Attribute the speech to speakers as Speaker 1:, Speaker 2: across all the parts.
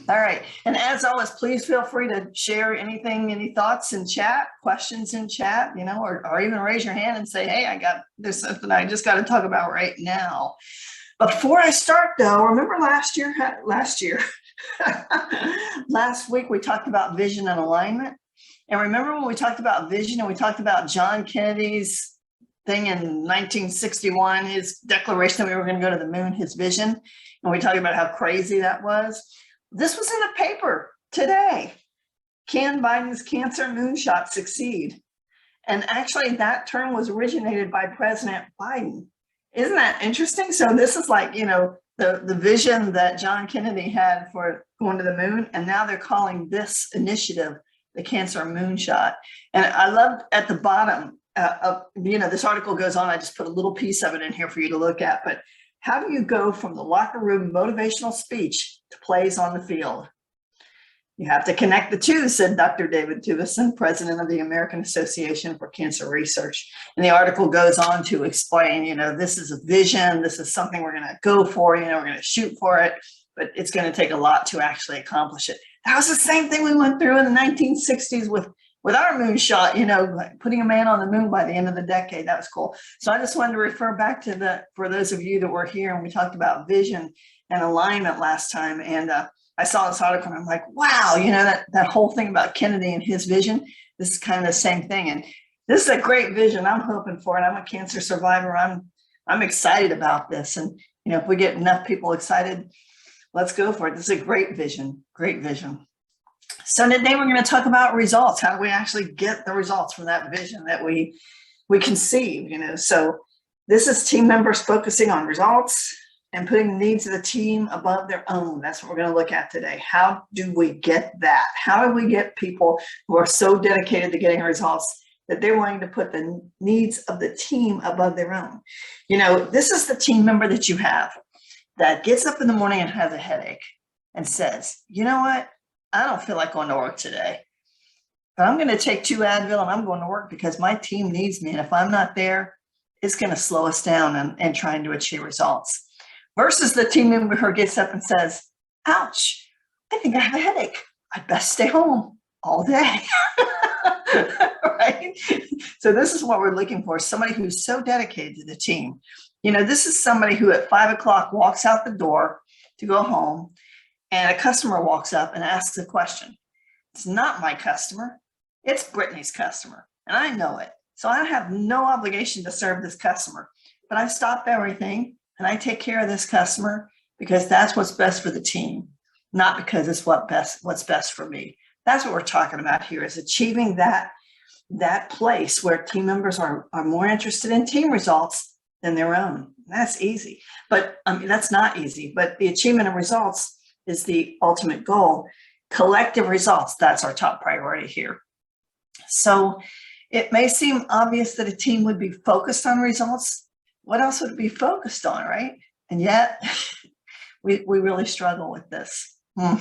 Speaker 1: All right. And as always, please feel free to share anything, any thoughts in chat, questions in chat, you know, or even raise your hand and say, hey, there's something I just got to talk about right now. Before I start though, remember last week we talked about vision and alignment. And remember when we talked about vision and we talked about John Kennedy's thing in 1961, his declaration that we were going to go to the moon, his vision, and we talked about how crazy that was. This was in the paper today. Can Biden's cancer moonshot succeed? And actually that term was originated by President Biden. Isn't that interesting? So this is like, you know, the vision that John Kennedy had for going to the moon, and now they're calling this initiative the cancer moonshot. And I loved at the bottom of, you know, this article goes on, I just put a little piece of it in here for you to look at, but how do you go from the locker room motivational speech to plays on the field? You have to connect the two, said Dr. David Tuvison, president of the American Association for Cancer Research. And the article goes on to explain, you know, this is a vision, this is something we're going to go for, you know, we're going to shoot for it, but it's going to take a lot to actually accomplish it. That was the same thing we went through in the 1960s with our moonshot, you know, like putting a man on the moon by the end of the decade. That was cool. So I just wanted to refer back to for those of you that were here, and we talked about vision and alignment last time. And I saw this article and I'm like, wow, you know, that whole thing about Kennedy and his vision, this is kind of the same thing. And this is a great vision I'm hoping for. And I'm a cancer survivor. I'm excited about this. And, you know, if we get enough people excited, let's go for it. This is a great vision, great vision. So today we're going to talk about results. How do we actually get the results from that vision that we conceive, you know? So this is team members focusing on results and putting the needs of the team above their own. That's what we're going to look at today. How do we get that? How do we get people who are so dedicated to getting results that they're willing to put the needs of the team above their own? You know, this is the team member that you have that gets up in the morning and has a headache and says, you know what? I don't feel like going to work today, but I'm going to take 2 Advil and I'm going to work because my team needs me. And if I'm not there, it's going to slow us down and trying to achieve results. Versus the team member who gets up and says, ouch, I think I have a headache. I'd best stay home all day. Right? So this is what we're looking for. Somebody who's so dedicated to the team. You know, this is somebody who at 5 o'clock walks out the door to go home, and a customer walks up and asks a question. It's not my customer. It's Brittany's customer. And I know it. So I have no obligation to serve this customer, but I stop everything and I take care of this customer because that's what's best for the team, not because it's what's best for me. That's what we're talking about here, is achieving that place where team members are more interested in team results than their own. That's easy, but I mean, that's not easy, but the achievement of results is the ultimate goal. Collective results, that's our top priority here. So it may seem obvious that a team would be focused on results. What else would it be focused on, right? And yet we really struggle with this. The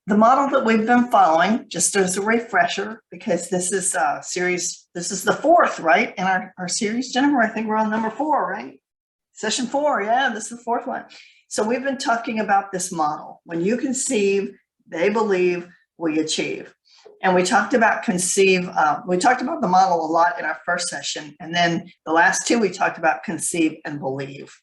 Speaker 1: model that we've been following, just as a refresher, because this is this is the 4th, right? In our series, Jennifer, I think we're on number 4, right? Session 4, yeah, this is the 4th one. So we've been talking about this model. When you conceive, they believe, we achieve. And we talked about we talked about the model a lot in our first session. And then the last 2, we talked about conceive and believe.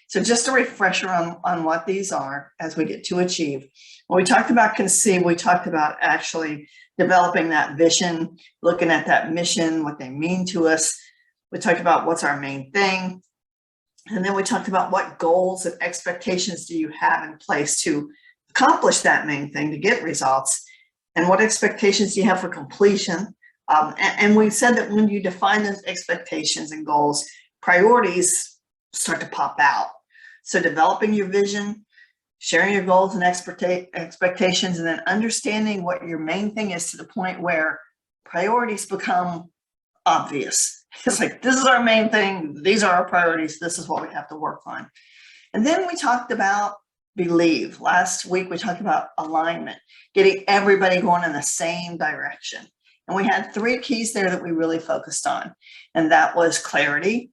Speaker 1: So just a refresher on what these are as we get to achieve. When we talked about conceive, we talked about actually developing that vision, looking at that mission, what they mean to us. We talked about what's our main thing. And then we talked about what goals and expectations do you have in place to accomplish that main thing, to get results, and what expectations do you have for completion. And we said that when you define those expectations and goals, priorities start to pop out. So developing your vision, sharing your goals and expectations, and then understanding what your main thing is to the point where priorities become obvious. It's like, this is our main thing. These are our priorities. This is what we have to work on. And then we talked about believe. Last week, we talked about alignment, getting everybody going in the same direction. And we had 3 keys there that we really focused on. And that was clarity,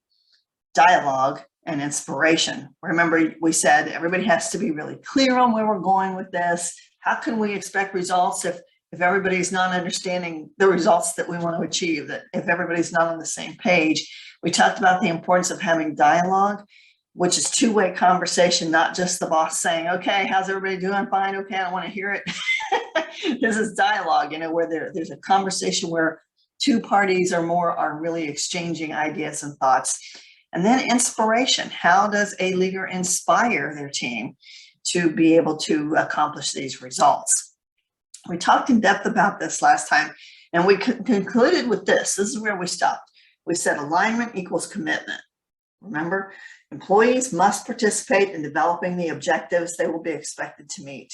Speaker 1: dialogue, and inspiration. Remember, we said everybody has to be really clear on where we're going with this. How can we expect results if everybody's not understanding the results that we want to achieve, that if everybody's not on the same page? We talked about the importance of having dialogue, which is two-way conversation, not just the boss saying, okay, how's everybody doing? Fine. Okay, I don't want to hear it. This is dialogue, where there's a conversation where two parties or more are really exchanging ideas and thoughts. And then inspiration. How does a leader inspire their team to be able to accomplish these results? We talked in depth about this last time, and we concluded with this. This is where we stopped. We said alignment equals commitment. Remember, employees must participate in developing the objectives they will be expected to meet.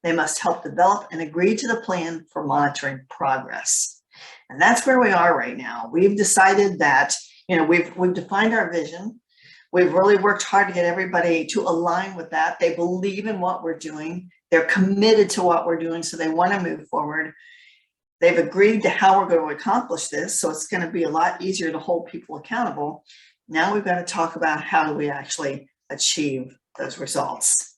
Speaker 1: They must help develop and agree to the plan for monitoring progress. And that's where we are right now. We've decided that, we've defined our vision. We've really worked hard to get everybody to align with that. They believe in what we're doing. They're committed to what we're doing, so they want to move forward. They've agreed to how we're going to accomplish this, so it's going to be a lot easier to hold people accountable. Now we've got to talk about how do we actually achieve those results.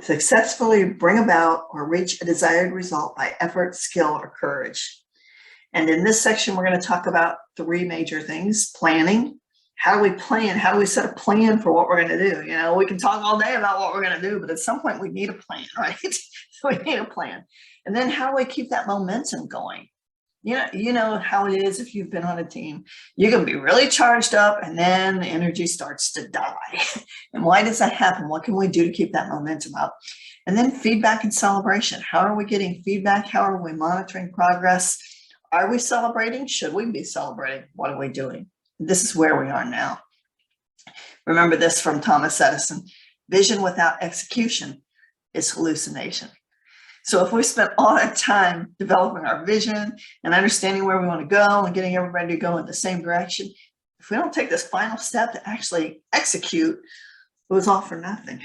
Speaker 1: Successfully bring about or reach a desired result by effort, skill, or courage. And in this section, we're going to talk about three major things: planning. How do we plan? How do we set a plan for what we're going to do? We can talk all day about what we're going to do, but at some point we need a plan, right? We need a plan. And then how do we keep that momentum going? You know how it is if you've been on a team. You can be really charged up and then the energy starts to die. And why does that happen? What can we do to keep that momentum up? And then feedback and celebration. How are we getting feedback? How are we monitoring progress? Are we celebrating? Should we be celebrating? What are we doing? This is where we are now. Remember this from Thomas Edison: vision without execution is hallucination. So if we spent all that time developing our vision and understanding where we want to go and getting everybody to go in the same direction, if we don't take this final step to actually execute, it was all for nothing.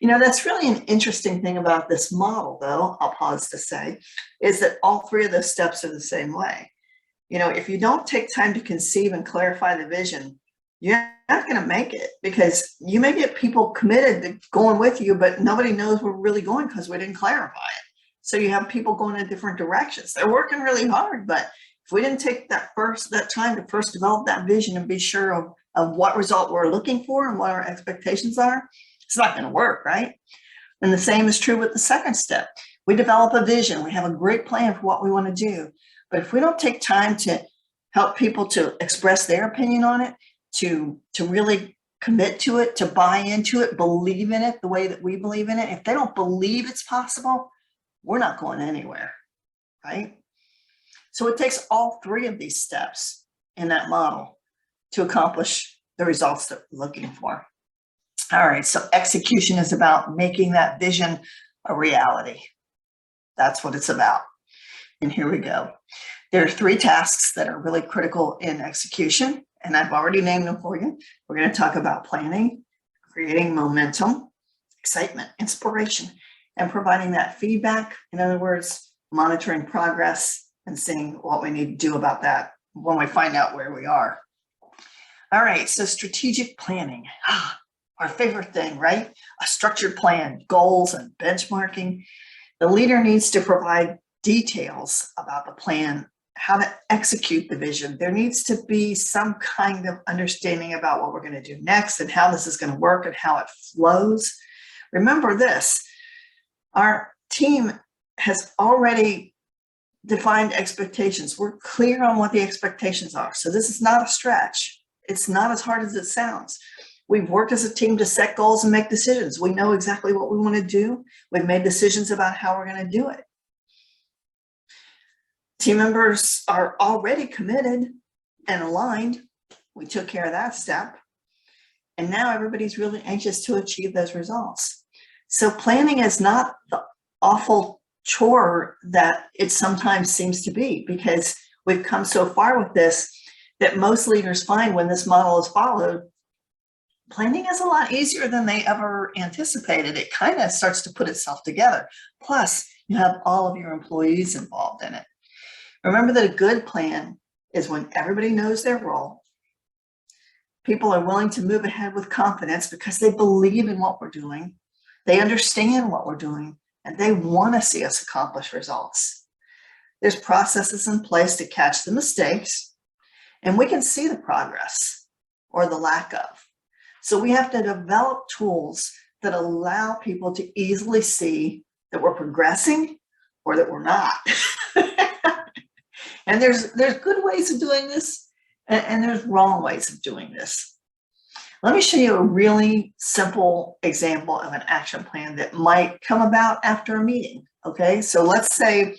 Speaker 1: That's really an interesting thing about this model, though, I'll pause to say, is that all three of those steps are the same way. If you don't take time to conceive and clarify the vision, you're not going to make it, because you may get people committed to going with you, but nobody knows we're really going because we didn't clarify it. So you have people going in different directions. They're working really hard, but if we didn't take that time to first develop that vision and be sure of what result we're looking for and what our expectations are, it's not going to work, right? And the same is true with the second step. We develop a vision. We have a great plan for what we want to do. But if we don't take time to help people to express their opinion on it, to really commit to it, to buy into it, believe in it the way that we believe in it, if they don't believe it's possible, we're not going anywhere, right? So it takes all three of these steps in that model to accomplish the results that we're looking for. All right, so execution is about making that vision a reality. That's what it's about. And here we go. There are three tasks that are really critical in execution, and I've already named them for you. We're going to talk about planning, creating momentum, excitement, inspiration, and providing that feedback. In other words, monitoring progress and seeing what we need to do about that when we find out where we are. All right, so strategic planning, our favorite thing, right? A structured plan, goals, and benchmarking. The leader needs to provide details about the plan, how to execute the vision. There needs to be some kind of understanding about what we're going to do next and how this is going to work and how it flows. Remember this, our team has already defined expectations. We're clear on what the expectations are. So this is not a stretch. It's not as hard as it sounds. We've worked as a team to set goals and make decisions. We know exactly what we want to do. We've made decisions about how we're going to do it. Team members are already committed and aligned. We took care of that step. And now everybody's really anxious to achieve those results. So planning is not the awful chore that it sometimes seems to be, because we've come so far with this that most leaders find when this model is followed, planning is a lot easier than they ever anticipated. It kind of starts to put itself together. Plus, you have all of your employees involved in it. Remember that a good plan is when everybody knows their role, People are willing to move ahead with confidence because they believe in what we're doing. They understand what we're doing, and they want to see us accomplish results. There's processes in place to catch the mistakes, and we can see the progress or the lack of. So we have to develop tools that allow people to easily see that we're progressing or that we're not. And there's good ways of doing this, and there's wrong ways of doing this. Let me show you a really simple example of an action plan that might come about after a meeting. Okay, so let's say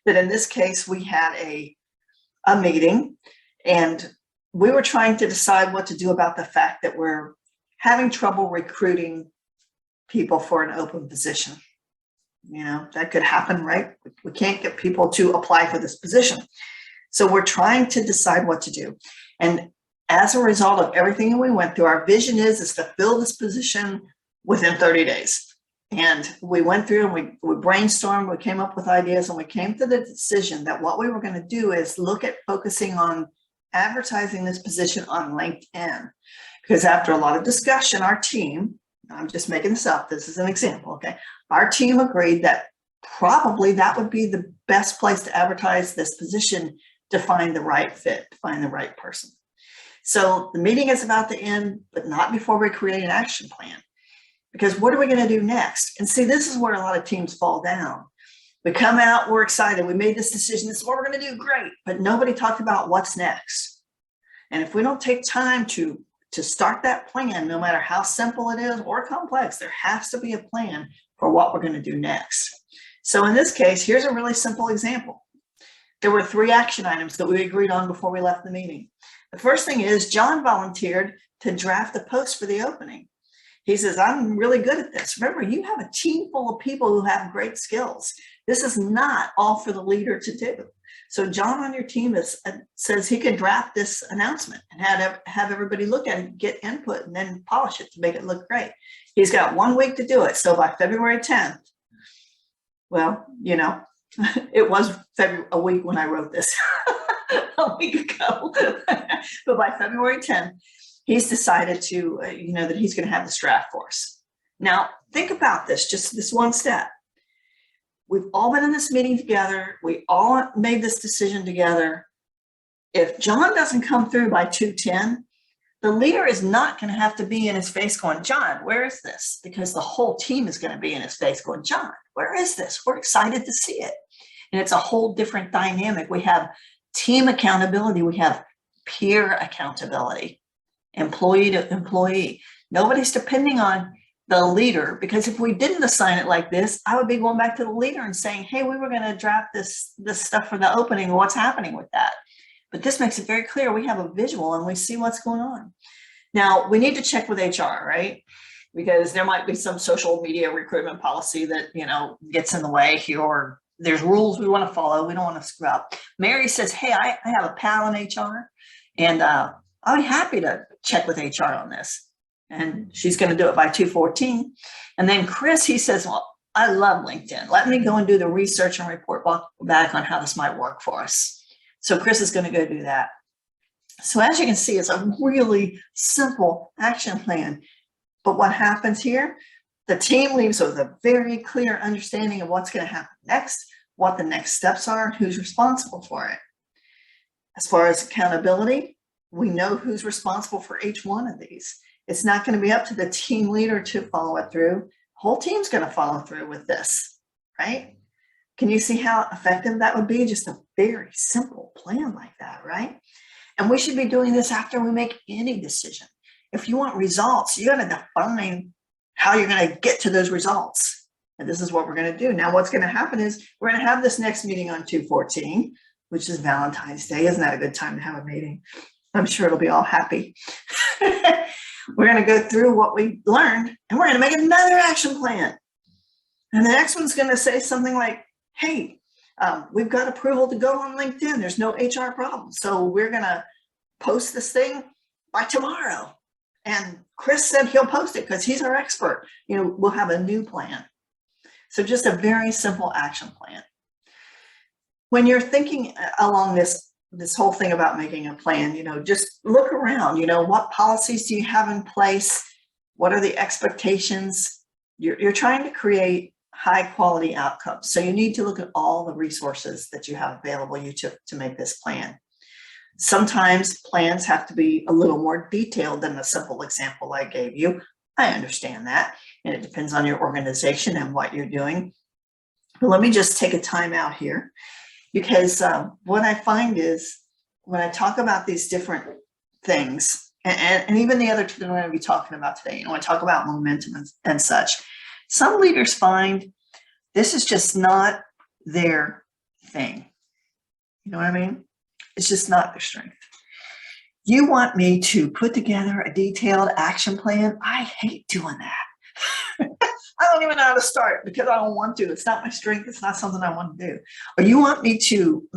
Speaker 1: that in this case, we had a meeting and we were trying to decide what to do about the fact that we're having trouble recruiting people for an open position. You know, that could happen, right? We can't get people to apply for this position. So we're trying to decide what to do. And as a result of everything we went through, our vision is to fill this position within 30 days. And we went through and we brainstormed, we came up with ideas, and we came to the decision that what we were going to do is look at focusing on advertising this position on LinkedIn. Because after a lot of discussion, our team, I'm just making this up, this is an example, okay? Our team agreed that probably that would be the best place to advertise this position to find the right fit, to find the right person. So the meeting is about to end, but not before we create an action plan. Because what are we going to do next? And see, this is where a lot of teams fall down. We come out, we're excited, we made this decision, this is what we're going to do, great. But nobody talked about what's next. And if we don't take time to start that plan, no matter how simple it is or complex, there has to be a plan for what we're going to do next. So in this case, here's a really simple example. There were 3 action items that we agreed on before we left the meeting. The first thing is John volunteered to draft the post for the opening. He says, I'm really good at this. Remember, you have a team full of people who have great skills. This is not all for the leader to do. So John on your team says he can draft this announcement and have everybody look at it, get input, and then polish it to make it look great. He's got 1 week to do it. So by February 10th, well, you know, it was a week when I wrote this a week ago, but by February 10th, he's decided to, that he's going to have this draft for us. Now, think about this, just this one step. We've all been in this meeting together. We all made this decision together. If John doesn't come through by 2:10, the leader is not going to have to be in his face going, John, where is this? Because the whole team is going to be in his face going, John, where is this? We're excited to see it. And it's a whole different dynamic. We have team accountability. We have peer accountability, employee to employee. Nobody's depending on the leader, because if we didn't assign it like this, I would be going back to the leader and saying, hey, we were going to draft this stuff for the opening. What's happening with that? But this makes it very clear. We have a visual and we see what's going on. Now, we need to check with HR, right? Because there might be some social media recruitment policy that, gets in the way here, or there's rules we want to follow. We don't want to screw up. Mary says, hey, I have a pal in HR, and I'll be happy to check with HR on this. And she's going to do it by 2:14. And then Chris, he says, well, I love LinkedIn. Let me go and do the research and report back on how this might work for us. So Chris is going to go do that. So as you can see, it's a really simple action plan. But what happens here? The team leaves with a very clear understanding of what's going to happen next, what the next steps are, and who's responsible for it. As far as accountability, we know who's responsible for each one of these. It's not going to be up to the team leader to follow it through. The whole team's going to follow through with this, right? Can you see how effective that would be? Just a very simple plan like that, right? And we should be doing this after we make any decision. If you want results, you got to define how you're going to get to those results. And this is what we're going to do. Now, what's going to happen is we're going to have this next meeting on 2/14, which is Valentine's Day. Isn't that a good time to have a meeting? I'm sure it'll be all happy. We're going to go through what we learned, and we're going to make another action plan. And the next one's going to say something like, hey, we've got approval to go on LinkedIn. There's no HR problem. So we're going to post this thing by tomorrow. And Chris said he'll post it because he's our expert. We'll have a new plan. So just a very simple action plan. When you're thinking along this this whole thing about making a plan, just look around, what policies do you have in place? What are the expectations? You're trying to create high quality outcomes. So you need to look at all the resources that you have available to make this plan. Sometimes plans have to be a little more detailed than the simple example I gave you. I understand that. And it depends on your organization and what you're doing. But let me just take a time out here, because what I find is when I talk about these different things, and even the other two that I'm going to be talking about today, I talk about momentum and such, some leaders find this is just not their thing. You know what I mean? It's just not their strength. You want me to put together a detailed action plan? I hate doing that. I don't even know how to start because I don't want to. It's not my strength. It's not something I want to do. Or you want me to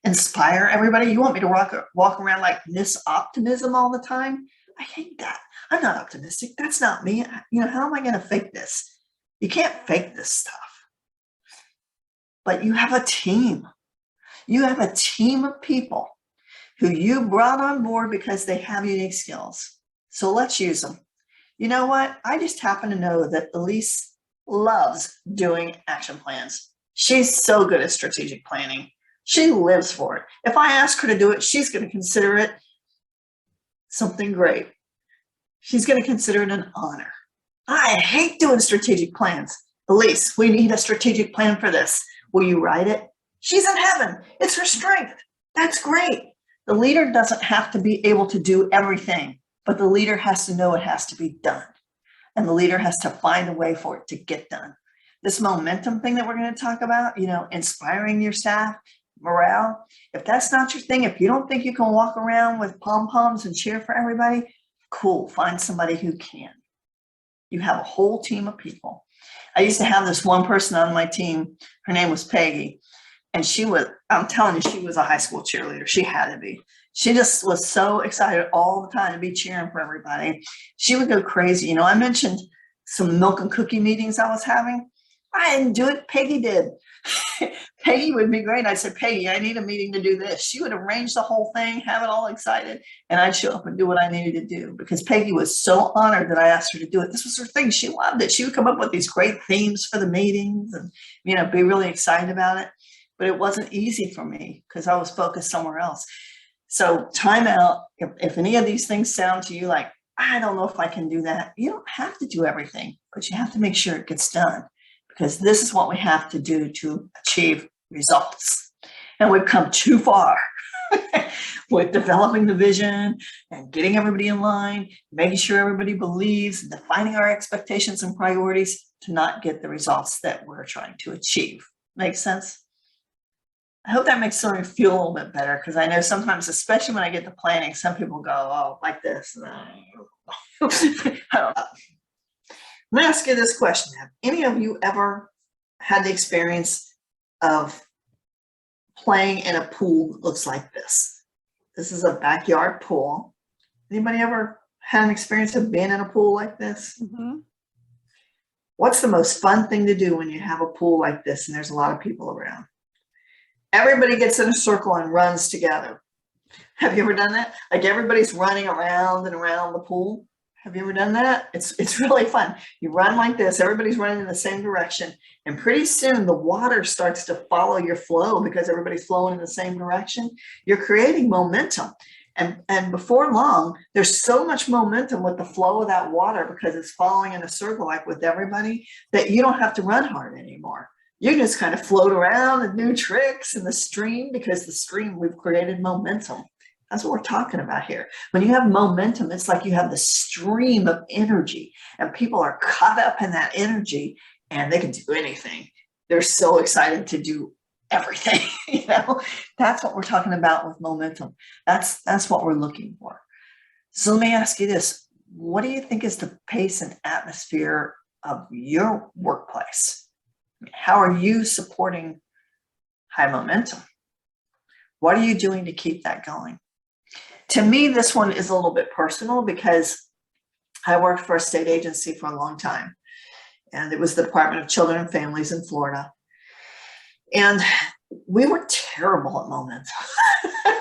Speaker 1: inspire everybody? You want me to walk around like Miss Optimism all the time? I hate that. I'm not optimistic. That's not me. How am I going to fake this? You can't fake this stuff. But you have a team. You have a team of people who you brought on board because they have unique skills. So let's use them. You know what? I just happen to know that Elise loves doing action plans. She's so good at strategic planning. She lives for it. If I ask her to do it, she's going to consider it something great. She's going to consider it an honor. I hate doing strategic plans. Elise, we need a strategic plan for this. Will you write it? She's in heaven. It's her strength. That's great. The leader doesn't have to be able to do everything, but the leader has to know it has to be done. And the leader has to find a way for it to get done. This momentum thing that we're going to talk about, inspiring your staff, morale, if that's not your thing, if you don't think you can walk around with pom-poms and cheer for everybody, cool, find somebody who can. You have a whole team of people. I used to have this one person on my team. Her name was Peggy. And I'm telling you, she was a high school cheerleader. She had to be. She just was so excited all the time to be cheering for everybody. She would go crazy. I mentioned some milk and cookie meetings I was having. I didn't do it. Peggy did. Peggy would be great. I'd say, Peggy, I need a meeting to do this. She would arrange the whole thing, have it all excited, and I'd show up and do what I needed to do because Peggy was so honored that I asked her to do it. This was her thing. She loved it. She would come up with these great themes for the meetings and, be really excited about it. But it wasn't easy for me because I was focused somewhere else. So time out. If any of these things sound to you like, I don't know if I can do that, you don't have to do everything, but you have to make sure it gets done because this is what we have to do to achieve results. And we've come too far with developing the vision and getting everybody in line, making sure everybody believes, and defining our expectations and priorities to not get the results that we're trying to achieve. Make sense? I hope that makes somebody feel a little bit better because I know sometimes, especially when I get to planning, some people go, oh, like this. I don't know. Let me ask you this question. Have any of you ever had the experience of playing in a pool that looks like this? This is a backyard pool. Anybody ever had an experience of being in a pool like this? Mm-hmm. What's the most fun thing to do when you have a pool like this and there's a lot of people around? Everybody gets in a circle and runs together. Have you ever done that? Like everybody's running around and around the pool. Have you ever done that? It's really fun. You run like this, everybody's running in the same direction, and pretty soon the water starts to follow your flow because everybody's flowing in the same direction. You're creating momentum. And before long, there's so much momentum with the flow of that water because it's following in a circle like with everybody that you don't have to run hard anymore. You just kind of float around and do tricks in the stream because the stream, we've created momentum. That's what we're talking about here. When you have momentum, it's like you have the stream of energy and people are caught up in that energy and they can do anything. They're so excited to do everything. That's what we're talking about with momentum. That's what we're looking for. So let me ask you this. What do you think is the pace and atmosphere of your workplace? How are you supporting high momentum? What are you doing to keep that going? To me, this one is a little bit personal because I worked for a state agency for a long time, and it was the Department of Children and Families in Florida. And we were terrible at momentum.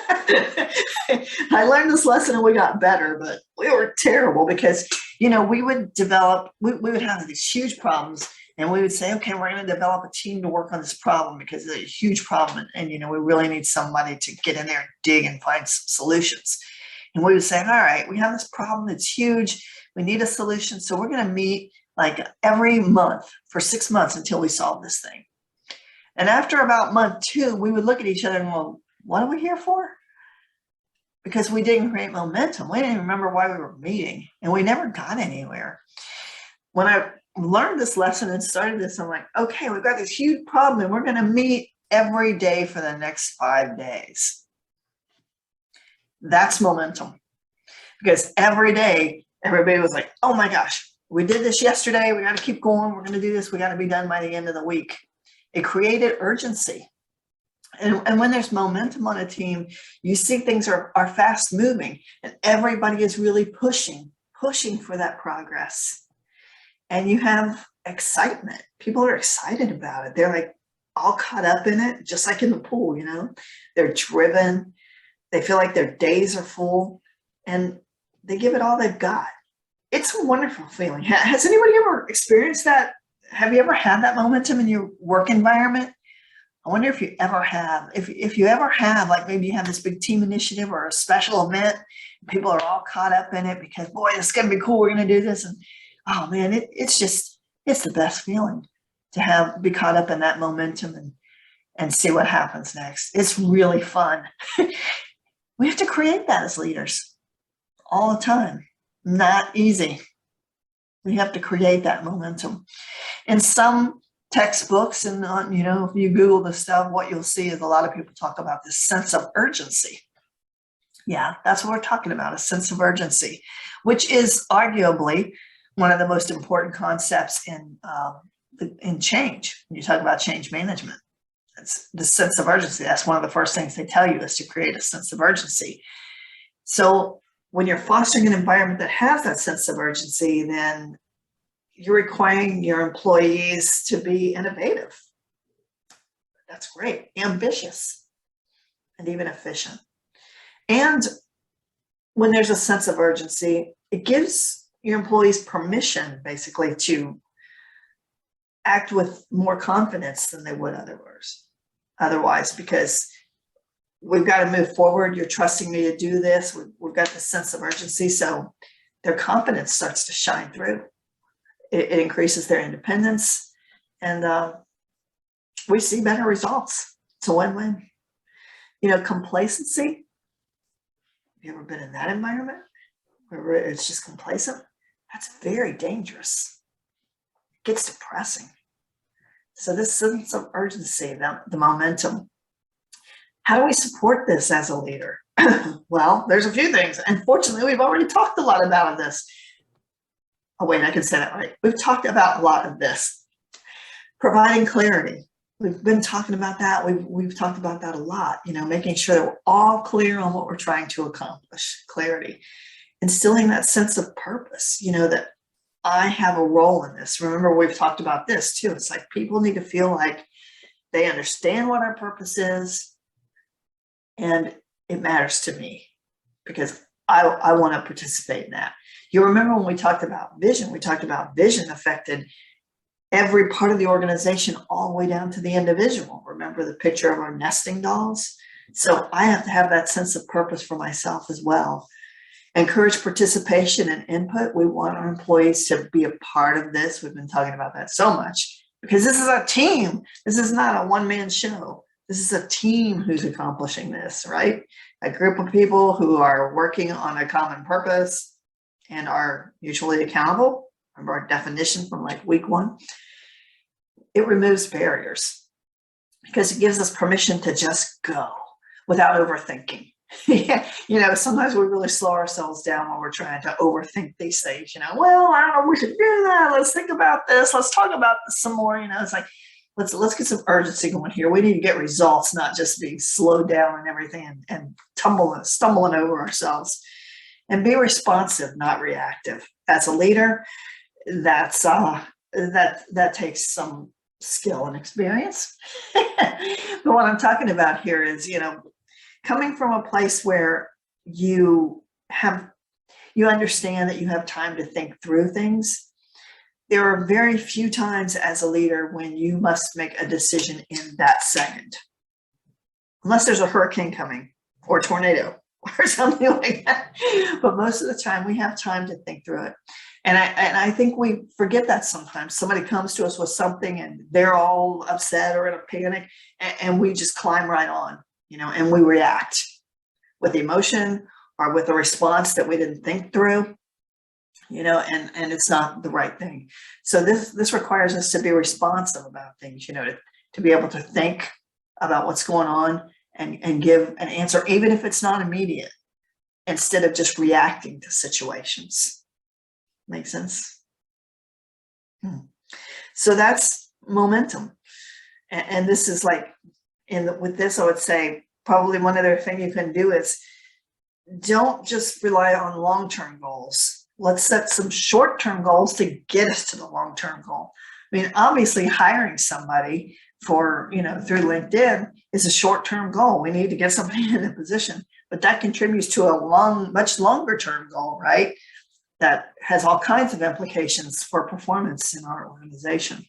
Speaker 1: I learned this lesson and we got better, but we were terrible because, we would develop, we would have these huge problems and we would say, okay, we're going to develop a team to work on this problem because it's a huge problem. And we really need somebody to get in there and dig and find some solutions. And we would say, all right, we have this problem. It's huge. We need a solution. So we're going to meet like every month for 6 months until we solve this thing. And after about month 2, we would look at each other and go, what are we here for? Because we didn't create momentum. We didn't even remember why we were meeting and we never got anywhere. When I learned this lesson and started this, I'm like, okay, we've got this huge problem and we're going to meet every day for the next 5 days. That's momentum. Because every day, everybody was like, oh my gosh, we did this yesterday. We got to keep going. We're going to do this. We got to be done by the end of the week. It created urgency. And when there's momentum on a team, you see things are fast moving and everybody is really pushing for that progress. And you have excitement. People are excited about it. They're like all caught up in it, just like in the pool, they're driven. They feel like their days are full and they give it all they've got. It's a wonderful feeling. Has anybody ever experienced that? Have you ever had that momentum in your work environment? I wonder if you ever have. If you ever have, like maybe you have this big team initiative or a special event, people are all caught up in it because, boy, it's going to be cool. We're going to do this. And, oh, man, it's the best feeling to be caught up in that momentum and see what happens next. It's really fun. We have to create that as leaders all the time. Not easy. We have to create that momentum. In some textbooks and if you Google this stuff, what you'll see is a lot of people talk about this sense of urgency. Yeah, that's what we're talking about, a sense of urgency, which is arguably one of the most important concepts in change. When you talk about change management, it's the sense of urgency. That's one of the first things they tell you is to create a sense of urgency. So when you're fostering an environment that has that sense of urgency, then you're requiring your employees to be innovative. That's great. Ambitious and even efficient. And when there's a sense of urgency, it gives your employees permission basically to act with more confidence than they would otherwise, because we've got to move forward. You're trusting me to do this. We've got this sense of urgency. So their confidence starts to shine through. It increases their independence and we see better results. It's a win-win. Complacency. Have you ever been in that environment where it's just complacent? That's very dangerous. It gets depressing. So this sense of urgency, the momentum. How do we support this as a leader? Well, there's a few things. Unfortunately, we've already talked a lot about this. Oh, wait, I can say that right. We've talked about a lot of this. Providing clarity. We've been talking about that. We've talked about that a lot, making sure that we're all clear on what we're trying to accomplish. Clarity. Instilling that sense of purpose, that I have a role in this. Remember, we've talked about this too. It's like people need to feel like they understand what our purpose is and it matters to me because I want to participate in that. You remember when we talked about vision affected every part of the organization all the way down to the individual. Remember the picture of our nesting dolls? So I have to have that sense of purpose for myself as well. Encourage participation and input. We want our employees to be a part of this. We've been talking about that so much because this is a team. This is not a one-man show. This is a team who's accomplishing this, right? A group of people who are working on a common purpose and are mutually accountable. Remember our definition from like week 1. It removes barriers because it gives us permission to just go without overthinking. Sometimes we really slow ourselves down when we're trying to overthink these things. Well, I don't know, we should do that. Let's think about this. Let's talk about this some more. It's like, let's get some urgency going here. We need to get results, not just be slowed down and everything and stumbling over ourselves. And be responsive, not reactive. As a leader, that takes some skill and experience. But what I'm talking about here is, coming from a place where you understand that you have time to think through things, there are very few times as a leader when you must make a decision in that second. Unless there's a hurricane coming or a tornado or something like that. But most of the time we have time to think through it. And I think we forget that sometimes. Somebody comes to us with something and they're all upset or in a panic, and we just climb right on, and we react with emotion or with a response that we didn't think through, and it's not the right thing. So this requires us to be responsive about things, to be able to think about what's going on and give an answer, even if it's not immediate, instead of just reacting to situations. Make sense? So that's momentum. And this is like, with this, I would say probably one other thing you can do is don't just rely on long-term goals. Let's set some short-term goals to get us to the long-term goal. I mean, obviously hiring somebody for, through LinkedIn is a short-term goal. We need to get somebody in a position, but that contributes to a much longer-term goal, right? That has all kinds of implications for performance in our organization.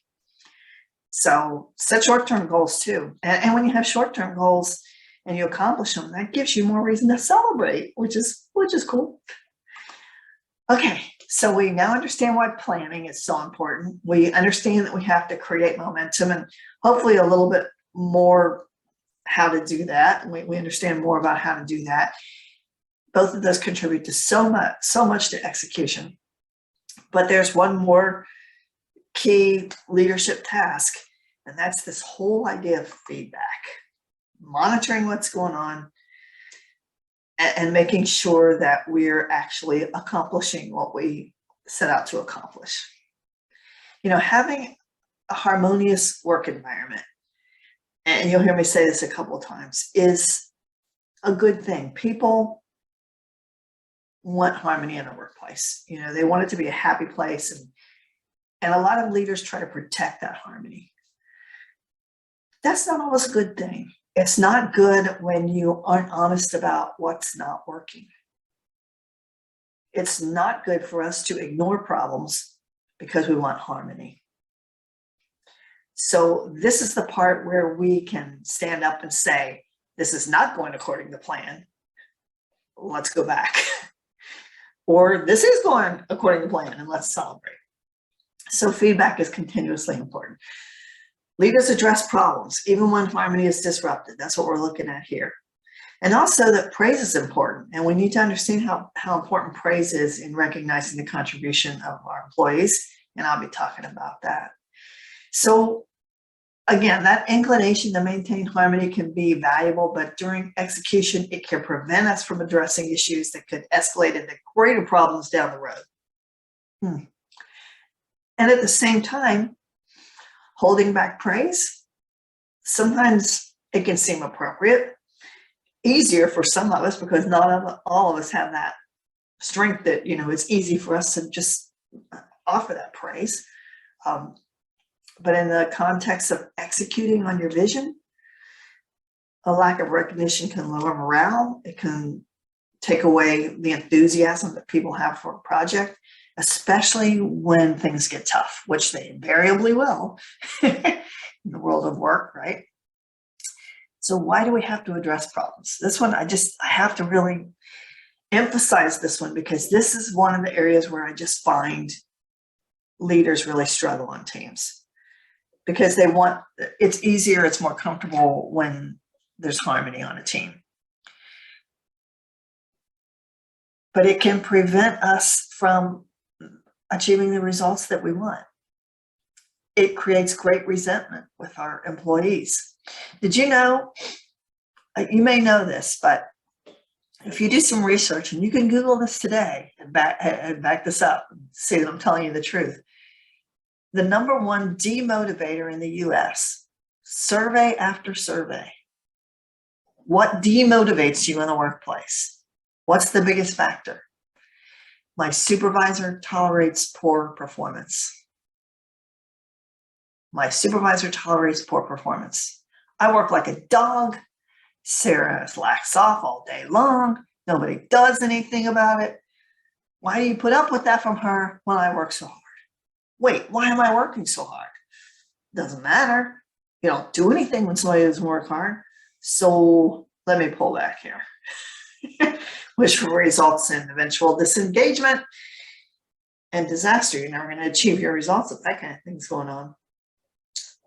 Speaker 1: So set short-term goals too. And when you have short-term goals and you accomplish them, that gives you more reason to celebrate, which is cool. Okay, so we now understand why planning is so important. We understand that we have to create momentum, and hopefully a little bit more how to do that. We understand more about how to do that. Both of those contribute to so much to execution. But there's one more key leadership task, and that's this whole idea of feedback, monitoring what's going on and making sure that we're actually accomplishing what we set out to accomplish. Having a harmonious work environment, and you'll hear me say this a couple of times, is a good thing. People want harmony in the workplace. They want it to be a happy place, and a lot of leaders try to protect that harmony. That's not always a good thing. It's not good when you aren't honest about what's not working. It's not good for us to ignore problems because we want harmony. So this is the part where we can stand up and say, this is not going according to plan. Let's go back. Or this is going according to plan, and let's celebrate. So feedback is continuously important. Leaders address problems, even when harmony is disrupted. That's what we're looking at here. And also that praise is important. And we need to understand how important praise is in recognizing the contribution of our employees. And I'll be talking about that. So again, that inclination to maintain harmony can be valuable, but during execution, it can prevent us from addressing issues that could escalate into greater problems down the road. And at the same time, holding back praise, sometimes it can seem appropriate, easier for some of us because not all of us have that strength that, it's easy for us to just offer that praise. But in the context of executing on your vision, a lack of recognition can lower morale. It can take away the enthusiasm that people have for a project, especially when things get tough, which they invariably will in the world of work, right? So why do we have to address problems? This one, I have to really emphasize this one because this is one of the areas where I just find leaders really struggle on teams. Because it's easier, it's more comfortable when there's harmony on a team. But it can prevent us from achieving the results that we want. It creates great resentment with our employees. Did you know, you may know this, but if you do some research, and you can Google this today and back this up and see that I'm telling you the truth. The number one demotivator in the US, survey after survey. What demotivates you in the workplace? What's the biggest factor? My supervisor tolerates poor performance. My supervisor tolerates poor performance. I work like a dog. Sarah slacks off all day long. Nobody does anything about it. Why do you put up with that from her? Well, I work so hard. Wait, why am I working so hard? Doesn't matter. You don't do anything when somebody doesn't work hard. So let me pull back here, which results in eventual disengagement and disaster. You're never going to achieve your results if that kind of thing's going on.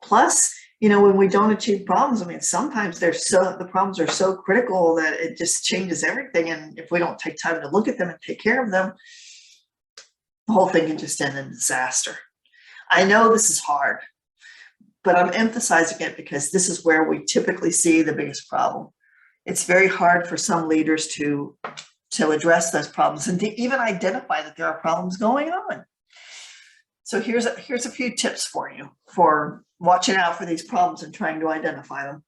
Speaker 1: Plus, when we don't achieve problems, I mean, sometimes the problems are so critical that it just changes everything. And if we don't take time to look at them and take care of them, the whole thing can just end in disaster. I know this is hard, but I'm emphasizing it because this is where we typically see the biggest problem. It's very hard for some leaders to address those problems and to even identify that there are problems going on. So here's a few tips for you for watching out for these problems and trying to identify them.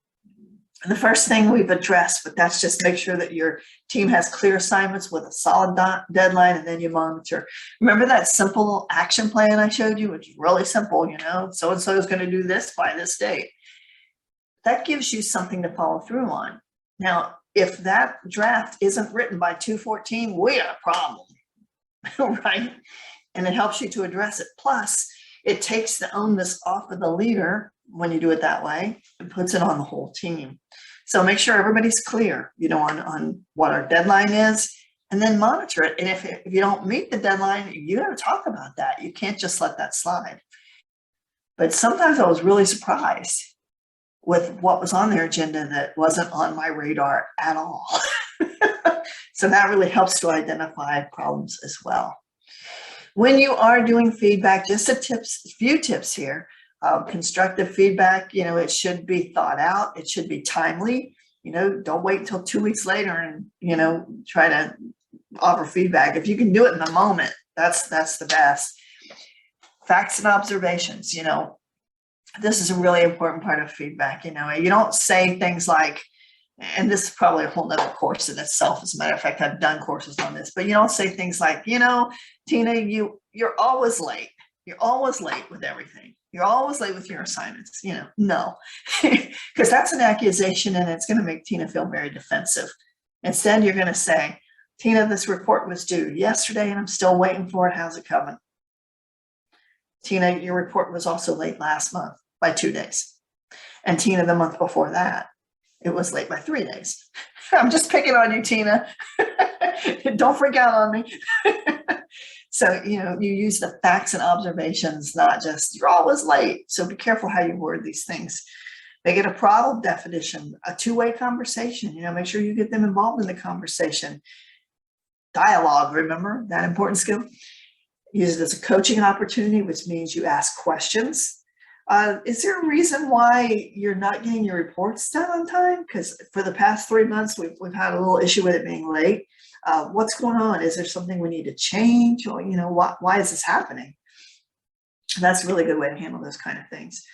Speaker 1: And the first thing we've addressed, but that's just make sure that your team has clear assignments with a solid deadline, and then you monitor. Remember that simple action plan I showed you, which is really simple, so-and-so is going to do this by this date. That gives you something to follow through on. Now, if that draft isn't written by 2/14, we have a problem, right? And it helps you to address it. Plus, it takes the onus off of the leader when you do it that way and puts it on the whole team. So make sure everybody's clear, on what our deadline is, and then monitor it. And if you don't meet the deadline, you got to talk about that. You can't just let that slide. But sometimes I was really surprised with what was on their agenda that wasn't on my radar at all. So that really helps to identify problems as well. When you are doing feedback, just few tips here. Constructive feedback, it should be thought out. It should be timely. Don't wait until 2 weeks later and, try to offer feedback. If you can do it in the moment, that's the best. Facts and observations, this is a really important part of feedback. You don't say things like, and this is probably a whole nother course in itself. As a matter of fact, I've done courses on this, but you don't say things like, Tina, you're always late. You're always late with everything. You're always late with your assignments. No, because that's an accusation and it's going to make Tina feel very defensive. Instead, you're going to say, Tina, this report was due yesterday and I'm still waiting for it. How's it coming? Tina, your report was also late last month by 2 days. And Tina, the month before that, it was late by 3 days. I'm just picking on you, Tina. Don't freak out on me. So, you use the facts and observations, not just you're always late. So be careful how you word these things. Make it a problem definition, a two-way conversation. Make sure you get them involved in the conversation. Dialogue, remember that important skill? Use it as a coaching opportunity, which means you ask questions. Is there a reason why you're not getting your reports done on time? Because for the past 3 months, we've had a little issue with it being late. What's going on? Is there something we need to change? Or, why is this happening? And that's a really good way to handle those kind of things.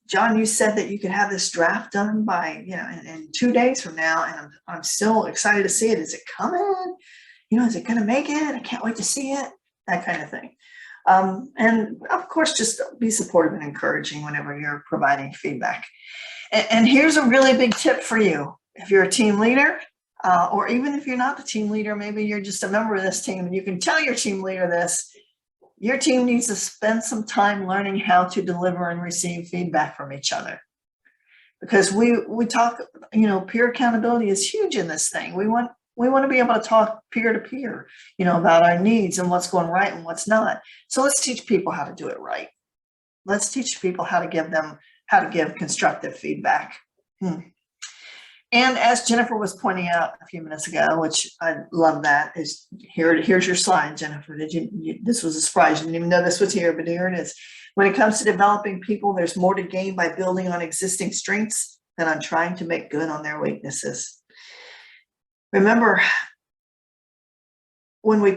Speaker 1: John, you said that you could have this draft done by, in 2 days from now, and I'm still excited to see it. Is it coming? Is it going to make it? I can't wait to see it. That kind of thing. And of course, just be supportive and encouraging whenever you're providing feedback. And here's a really big tip for you. If you're a team leader, or even if you're not the team leader, maybe you're just a member of this team and you can tell your team leader this, your team needs to spend some time learning how to deliver and receive feedback from each other. Because we talk, peer accountability is huge in this thing. We want to be able to talk peer to peer, about our needs and what's going right and what's not. So let's teach people how to do it right. Let's teach people how to give constructive feedback. And as Jennifer was pointing out a few minutes ago, which I love that, is here's your slide, Jennifer. This was a surprise. You didn't even know this was here, but here it is. When it comes to developing people, there's more to gain by building on existing strengths than on trying to make good on their weaknesses. Remember when we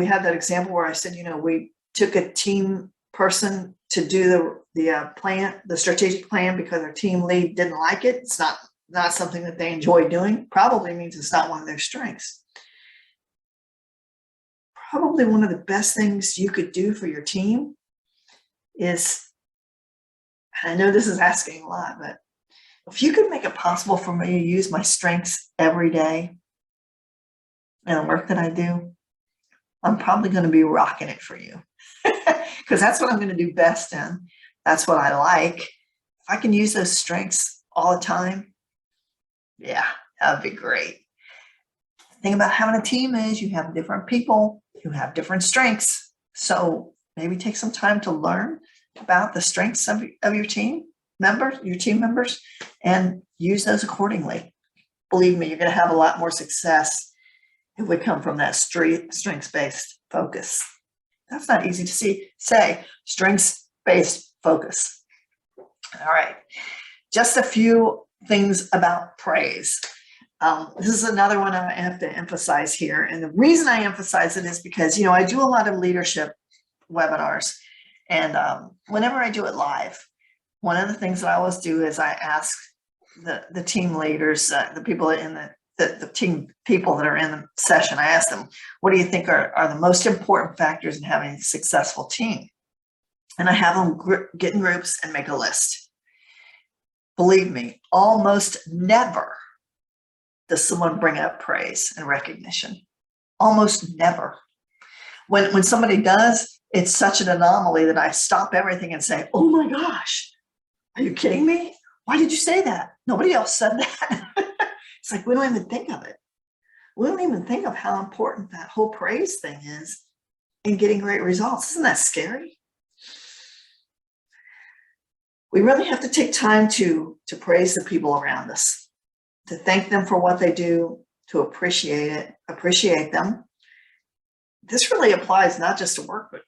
Speaker 1: had that example where I said, we took a team person to do the strategic plan because our team lead didn't like it. It's not something that they enjoy doing. Probably means it's not one of their strengths. Probably one of the best things you could do for your team is, and I know this is asking a lot, but If you could make it possible for me to use my strengths every day in the work that I do, I'm probably going to be rocking it for you because that's what I'm going to do best in. That's what I like. If I can use those strengths all the time, yeah, that would be great. The thing about having a team is you have different people who have different strengths. So maybe take some time to learn about the strengths of your team members, and use those accordingly. Believe me, you're going to have a lot more success if we come from that strengths-based focus. That's not easy to say, strengths-based focus. All right, just a few things about praise. This is another one I have to emphasize here. And the reason I emphasize it is because, I do a lot of leadership webinars. And whenever I do it live, one of the things that I always do is I ask the team leaders, the people in the team people that are in the session, I ask them, what do you think are the most important factors in having a successful team? And I have them get in groups and make a list. Believe me, almost never does someone bring up praise and recognition. Almost never. When somebody does, it's such an anomaly that I stop everything and say, oh my gosh, are you kidding me? Why did you say that? Nobody else said that. It's like, we don't even think of it. We don't even think of how important that whole praise thing is in getting great results. Isn't that scary? We really have to take time to praise the people around us, to thank them for what they do, to appreciate them. This really applies not just to work, but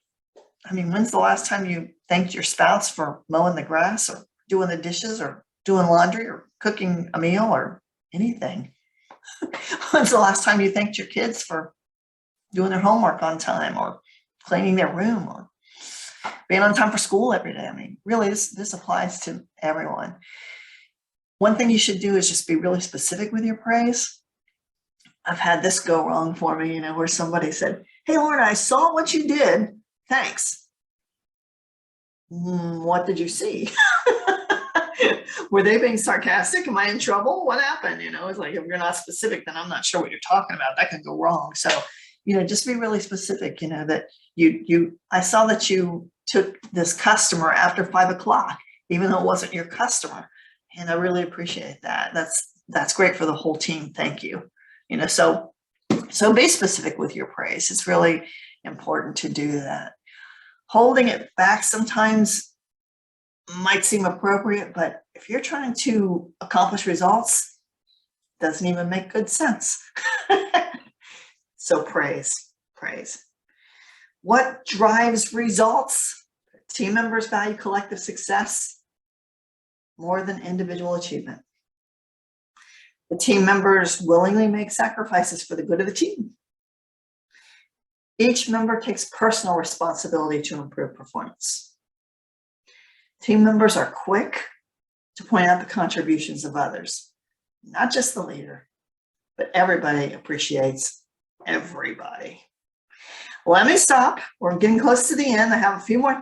Speaker 1: when's the last time you thanked your spouse for mowing the grass or doing the dishes or doing laundry or cooking a meal or anything? When's the last time you thanked your kids for doing their homework on time or cleaning their room or being on time for school every day? Really, this applies to everyone. One thing you should do is just be really specific with your praise. I've had this go wrong for me, where somebody said, hey, Lorna, I saw what you did. Thanks. What did you see? Were they being sarcastic? Am I in trouble? What happened? It's like, if you're not specific, then I'm not sure what you're talking about. That can go wrong. So, just be really specific, that I saw that you took this customer after 5 o'clock, even though it wasn't your customer. And I really appreciate that. That's great for the whole team. Thank you. So be specific with your praise. It's really important to do that. Holding it back sometimes might seem appropriate, but if you're trying to accomplish results, it doesn't even make good sense. So praise. What drives results? Team members value collective success more than individual achievement. The team members willingly make sacrifices for the good of the team. Each member takes personal responsibility to improve performance. Team members are quick to point out the contributions of others, not just the leader, but everybody appreciates everybody. Let me stop. We're getting close to the end. I have a few more